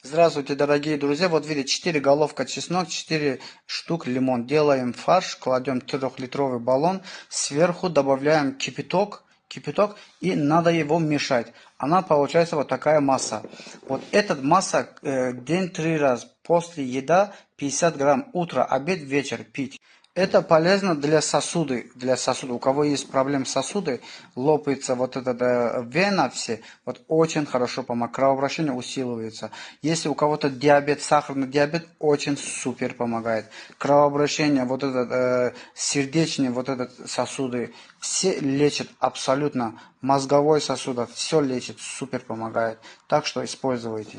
Здравствуйте, дорогие друзья. Вот видите, 4 головка чеснок, 4 штук лимон. Делаем фарш, кладем 3-литровый баллон, сверху добавляем кипяток и надо его мешать. Она получается вот такая масса. Вот эта масса день 3 раз. После еда 50 грамм. Утро, обед, вечер пить. Это полезно для сосуды, У кого есть проблемы с сосудой, лопается вот эта вена все, вот очень хорошо помогает, кровообращение усиливается. Если у кого-то диабет, сахарный диабет, очень супер помогает. Кровообращение, вот этот сердечные, вот этот сосуды, все лечат абсолютно. Мозговой сосуд, все лечит, супер помогает. Так что используйте.